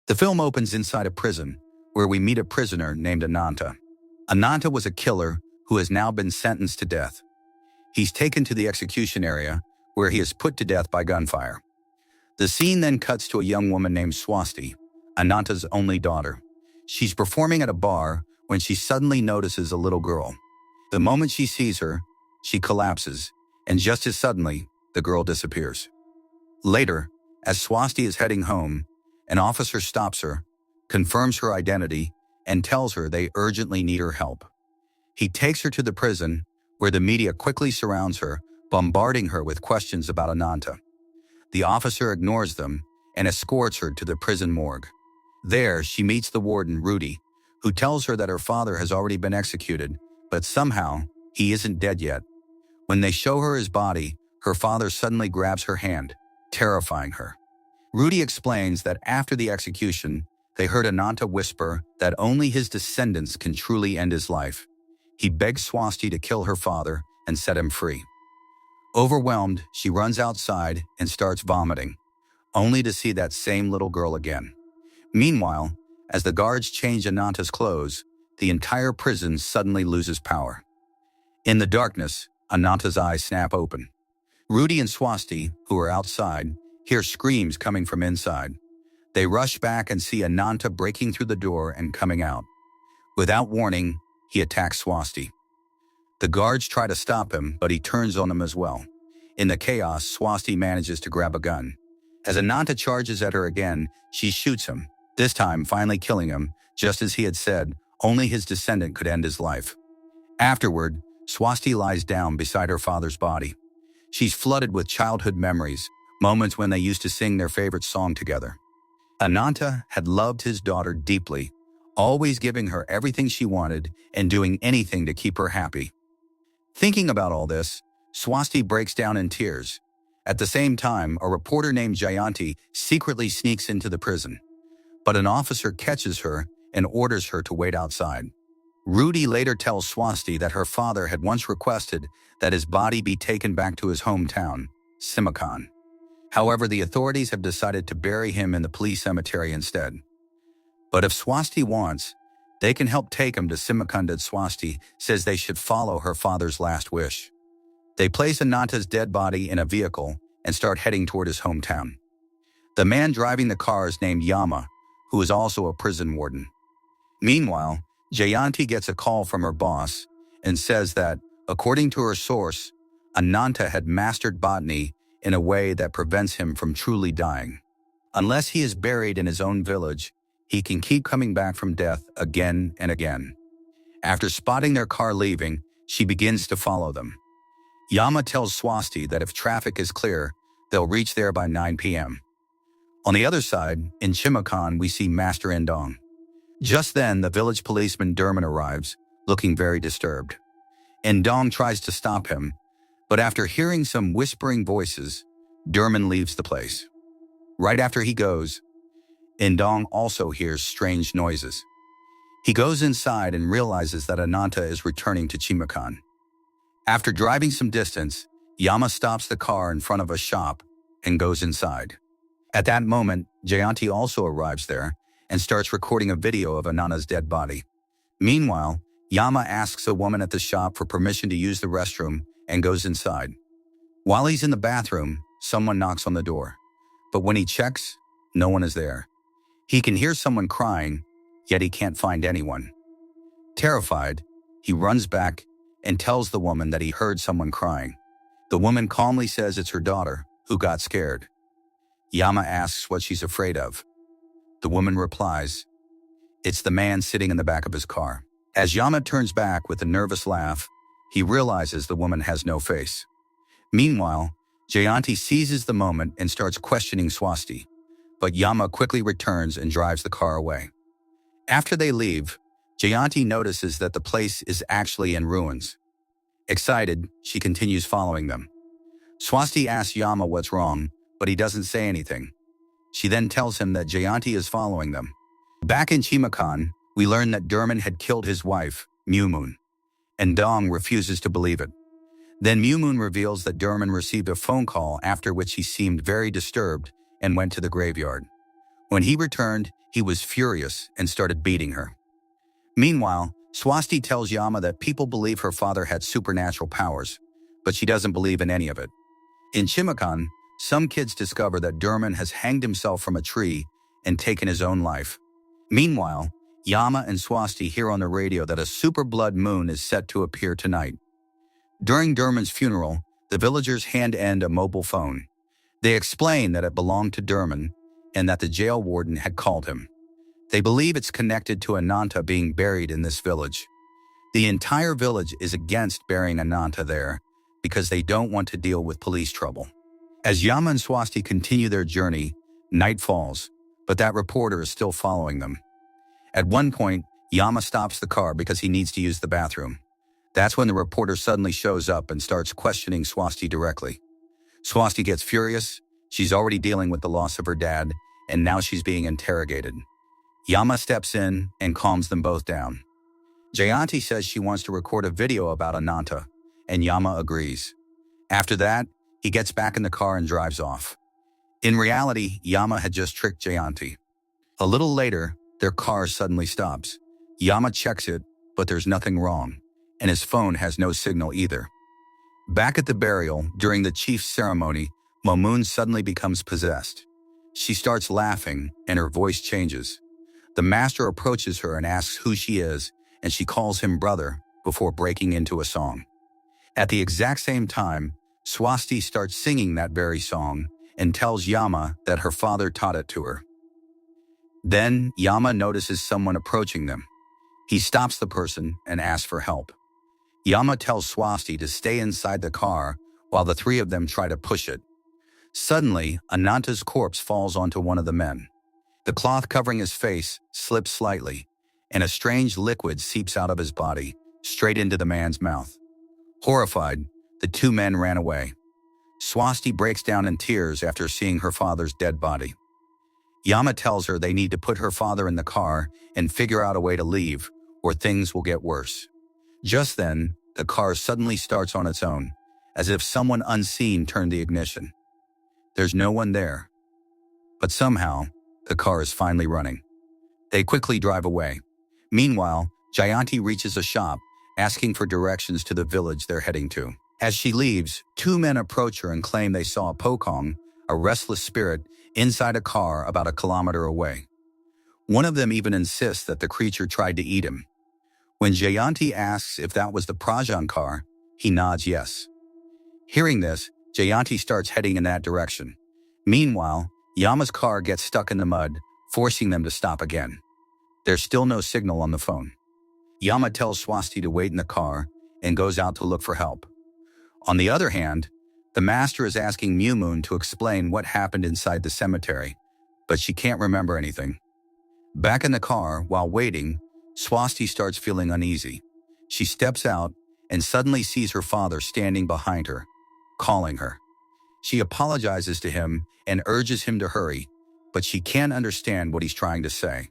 The film opens inside a prison, where we meet a prisoner named Ananta. Ananta was a killer who has now been sentenced to death. He's taken to the execution area, where he is put to death by gunfire. The scene then cuts to a young woman named Swasti, Ananta's only daughter. She's performing at a bar when she suddenly notices a little girl. The moment she sees her, she collapses, and just as suddenly, the girl disappears. Later, as Swasti is heading home, an officer stops her, confirms her identity, and tells her they urgently need her help. He takes her to the prison, where the media quickly surrounds her, bombarding her with questions about Ananta. The officer ignores them and escorts her to the prison morgue. There, she meets the warden, Rudy, who tells her that her father has already been executed, but somehow, he isn't dead yet. When they show her his body, her father suddenly grabs her hand, terrifying her. Rudy explains that after the execution, they heard Ananta whisper that only his descendants can truly end his life. He begs Swasti to kill her father and set him free. Overwhelmed, she runs outside and starts vomiting, only to see that same little girl again. Meanwhile, as the guards change Ananta's clothes, the entire prison suddenly loses power. In the darkness, Ananta's eyes snap open. Rudy and Swasti, who are outside, hear screams coming from inside. They rush back and see Ananta breaking through the door and coming out. Without warning, he attacks Swasti. The guards try to stop him, but he turns on them as well. In the chaos, Swasti manages to grab a gun. As Ananta charges at her again, she shoots him, this time finally killing him, just as he had said, only his descendant could end his life. Afterward, Swasti lies down beside her father's body. She's flooded with childhood memories, moments when they used to sing their favorite song together. Ananta had loved his daughter deeply, always giving her everything she wanted and doing anything to keep her happy. Thinking about all this, Swasti breaks down in tears. At the same time, a reporter named Jayanti secretly sneaks into the prison. But an officer catches her and orders her to wait outside. Rudy later tells Swasti that her father had once requested that his body be taken back to his hometown, Chimacon. However, the authorities have decided to bury him in the police cemetery instead. But if Swasti wants, they can help take him to Chimacon. Swasti says they should follow her father's last wish. They place Ananta's dead body in a vehicle and start heading toward his hometown. The man driving the car is named Yama, who is also a prison warden. Meanwhile, Jayanti gets a call from her boss and says that, according to her source, Ananta had mastered botany in a way that prevents him from truly dying. Unless he is buried in his own village, he can keep coming back from death again and again. After spotting their car leaving, she begins to follow them. Yama tells Swasti that if traffic is clear, they'll reach there by 9 p.m. On the other side, in Chimacon, we see Master Endong. Just then, the village policeman Derman arrives, looking very disturbed. Endong tries to stop him, but after hearing some whispering voices, Derman leaves the place. Right after he goes, Endong also hears strange noises. He goes inside and realizes that Ananta is returning to Chimacon. After driving some distance, Yama stops the car in front of a shop and goes inside. At that moment, Jayanti also arrives there and starts recording a video of Ananta's dead body. Meanwhile, Yama asks a woman at the shop for permission to use the restroom and goes inside. While he's in the bathroom, someone knocks on the door. But when he checks, no one is there. He can hear someone crying, yet he can't find anyone. Terrified, he runs back and tells the woman that he heard someone crying. The woman calmly says it's her daughter, who got scared. Yama asks what she's afraid of. The woman replies, "It's the man sitting in the back of his car." As Yama turns back with a nervous laugh, he realizes the woman has no face. Meanwhile, Jayanti seizes the moment and starts questioning Swasti, but Yama quickly returns and drives the car away. After they leave, Jayanti notices that the place is actually in ruins. Excited, she continues following them. Swasti asks Yama what's wrong, but he doesn't say anything. She then tells him that Jayanti is following them. Back in Chimacon, we learn that Derman had killed his wife, Mumun, and Dong refuses to believe it. Then Mumun reveals that Derman received a phone call, after which he seemed very disturbed and went to the graveyard. When he returned, he was furious and started beating her. Meanwhile, Swasti tells Yama that people believe her father had supernatural powers, but she doesn't believe in any of it. In Chimacon, some kids discover that Durman has hanged himself from a tree and taken his own life. Meanwhile, Yama and Swasti hear on the radio that a super blood moon is set to appear tonight. During Durman's funeral, the villagers hand in a mobile phone. They explain that it belonged to Durman and that the jail warden had called him. They believe it's connected to Ananta being buried in this village. The entire village is against burying Ananta there because they don't want to deal with police trouble. As Yama and Swasti continue their journey, night falls, but that reporter is still following them. At one point, Yama stops the car because he needs to use the bathroom. That's when the reporter suddenly shows up and starts questioning Swasti directly. Swasti gets furious. She's already dealing with the loss of her dad, and now she's being interrogated. Yama steps in and calms them both down. Jayanti says she wants to record a video about Ananta, and Yama agrees. After that, he gets back in the car and drives off. In reality, Yama had just tricked Jayanti. A little later, their car suddenly stops. Yama checks it, but there's nothing wrong, and his phone has no signal either. Back at the burial, during the chief's ceremony, Momun suddenly becomes possessed. She starts laughing, and her voice changes. The master approaches her and asks who she is, and she calls him brother before breaking into a song. At the exact same time, Swasti starts singing that very song and tells Yama that her father taught it to her. Then, Yama notices someone approaching them. He stops the person and asks for help. Yama tells Swasti to stay inside the car while the three of them try to push it. Suddenly, Ananta's corpse falls onto one of the men. The cloth covering his face slips slightly, and a strange liquid seeps out of his body, straight into the man's mouth. Horrified, the two men ran away. Swasti breaks down in tears after seeing her father's dead body. Yama tells her they need to put her father in the car and figure out a way to leave, or things will get worse. Just then, the car suddenly starts on its own, as if someone unseen turned the ignition. There's no one there. But somehow, the car is finally running. They quickly drive away. Meanwhile, Jayanti reaches a shop, asking for directions to the village they're heading to. As she leaves, two men approach her and claim they saw a Pocong, a restless spirit, inside a car about a kilometer away. One of them even insists that the creature tried to eat him. When Jayanti asks if that was the Prajan car, he nods yes. Hearing this, Jayanti starts heading in that direction. Meanwhile, Yama's car gets stuck in the mud, forcing them to stop again. There's still no signal on the phone. Yama tells Swasti to wait in the car and goes out to look for help. On the other hand, the master is asking Moon to explain what happened inside the cemetery, but she can't remember anything. Back in the car, while waiting, Swasti starts feeling uneasy. She steps out and suddenly sees her father standing behind her, calling her. She apologizes to him and urges him to hurry, but she can't understand what he's trying to say.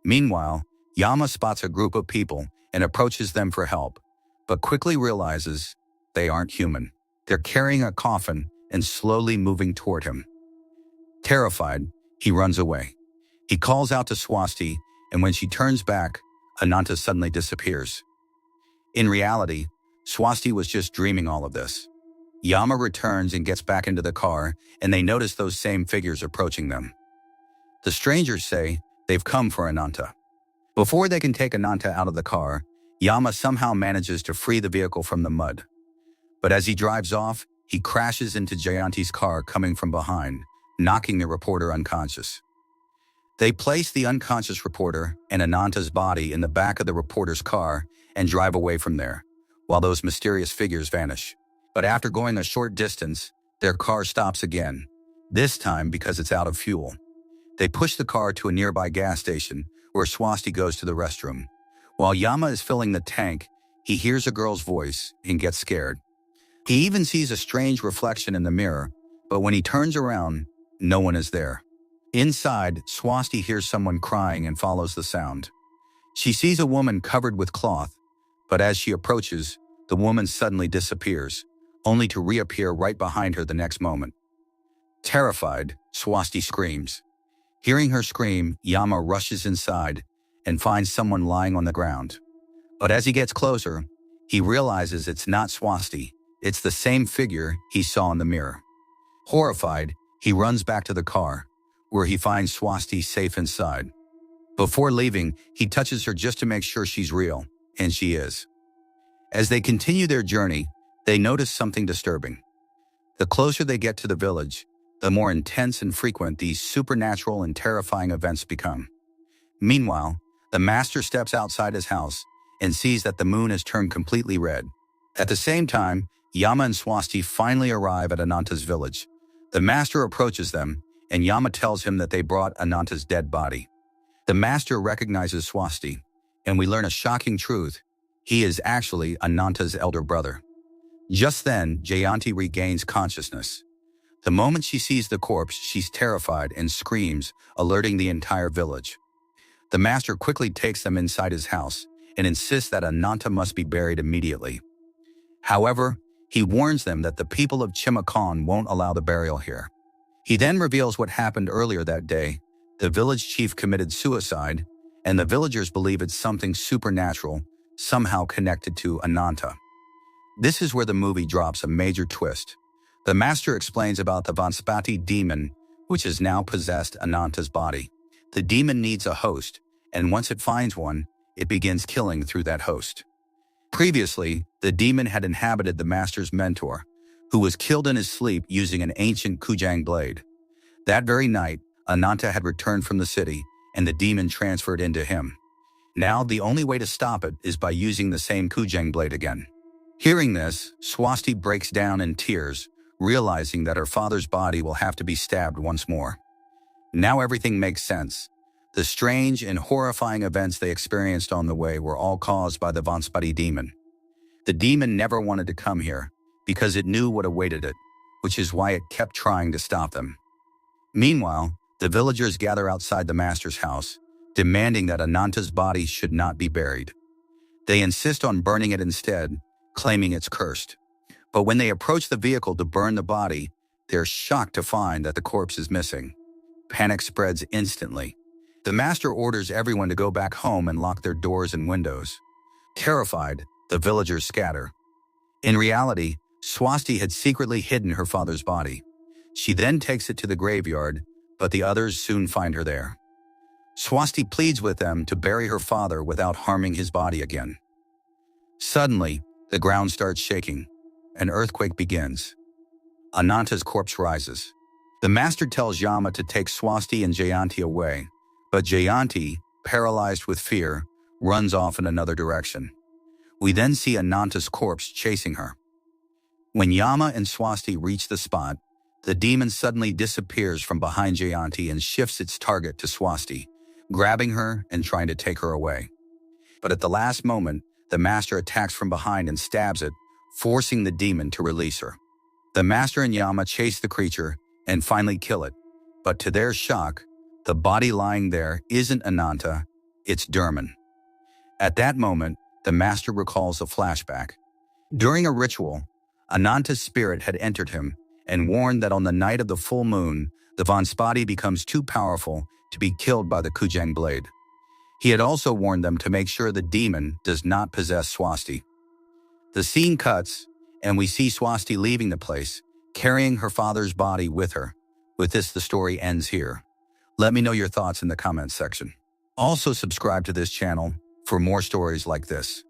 Meanwhile, Yama spots a group of people and approaches them for help, but quickly realizes they aren't human. They're carrying a coffin and slowly moving toward him. Terrified, he runs away. He calls out to Swasti, and when she turns back, Ananta suddenly disappears. In reality, Swasti was just dreaming all of this. Yama returns and gets back into the car, and they notice those same figures approaching them. The strangers say they've come for Ananta. Before they can take Ananta out of the car, Yama somehow manages to free the vehicle from the mud. But as he drives off, he crashes into Jayanti's car coming from behind, knocking the reporter unconscious. They place the unconscious reporter and Ananta's body in the back of the reporter's car and drive away from there, while those mysterious figures vanish. But after going a short distance, their car stops again, this time because it's out of fuel. They push the car to a nearby gas station, where Swasti goes to the restroom. While Yama is filling the tank, he hears a girl's voice and gets scared. He even sees a strange reflection in the mirror, but when he turns around, no one is there. Inside, Swasti hears someone crying and follows the sound. She sees a woman covered with cloth, but as she approaches, the woman suddenly disappears, only to reappear right behind her the next moment. Terrified, Swasti screams. Hearing her scream, Yama rushes inside and finds someone lying on the ground. But as he gets closer, he realizes it's not Swasti. It's the same figure he saw in the mirror. Horrified, he runs back to the car, where he finds Swasti safe inside. Before leaving, he touches her just to make sure she's real, and she is. As they continue their journey, they notice something disturbing. The closer they get to the village, the more intense and frequent these supernatural and terrifying events become. Meanwhile, the master steps outside his house and sees that the moon has turned completely red. At the same time, Yama and Swasti finally arrive at Ananta's village. The master approaches them, and Yama tells him that they brought Ananta's dead body. The master recognizes Swasti, and we learn a shocking truth. He is actually Ananta's elder brother. Just then, Jayanti regains consciousness. The moment she sees the corpse, she's terrified and screams, alerting the entire village. The master quickly takes them inside his house and insists that Ananta must be buried immediately. However, he warns them that the people of Chimacon won't allow the burial here. He then reveals what happened earlier that day. The village chief committed suicide, and the villagers believe it's something supernatural, somehow connected to Ananta. This is where the movie drops a major twist. The master explains about the Vanspati demon, which has now possessed Ananta's body. The demon needs a host, and once it finds one, it begins killing through that host. Previously, the demon had inhabited the master's mentor, who was killed in his sleep using an ancient Kujang blade. That very night, Ananta had returned from the city, and the demon transferred into him. Now, the only way to stop it is by using the same Kujang blade again. Hearing this, Swasti breaks down in tears, realizing that her father's body will have to be stabbed once more. Now everything makes sense. The strange and horrifying events they experienced on the way were all caused by the Vanspati demon. The demon never wanted to come here because it knew what awaited it, which is why it kept trying to stop them. Meanwhile, the villagers gather outside the master's house, demanding that Ananta's body should not be buried. They insist on burning it instead, claiming it's cursed. But when they approach the vehicle to burn the body, they're shocked to find that the corpse is missing. Panic spreads instantly. The master orders everyone to go back home and lock their doors and windows. Terrified, the villagers scatter. In reality, Swasti had secretly hidden her father's body. She then takes it to the graveyard, but the others soon find her there. Swasti pleads with them to bury her father without harming his body again. Suddenly, the ground starts shaking. An earthquake begins. Ananta's corpse rises. The master tells Yama to take Swasti and Jayanti away, but Jayanti, paralyzed with fear, runs off in another direction. We then see Ananta's corpse chasing her. When Yama and Swasti reach the spot, the demon suddenly disappears from behind Jayanti and shifts its target to Swasti, grabbing her and trying to take her away. But at the last moment, the master attacks from behind and stabs it, forcing the demon to release her. The master and Yama chase the creature and finally kill it, but to their shock, the body lying there isn't Ananta, it's Derman. At that moment, the master recalls a flashback. During a ritual, Ananta's spirit had entered him and warned that on the night of the full moon, the Vanspati becomes too powerful to be killed by the Kujang blade. He had also warned them to make sure the demon does not possess Swasti. The scene cuts, and we see Swasti leaving the place, carrying her father's body with her. With this, the story ends here. Let me know your thoughts in the comments section. Also subscribe to this channel for more stories like this.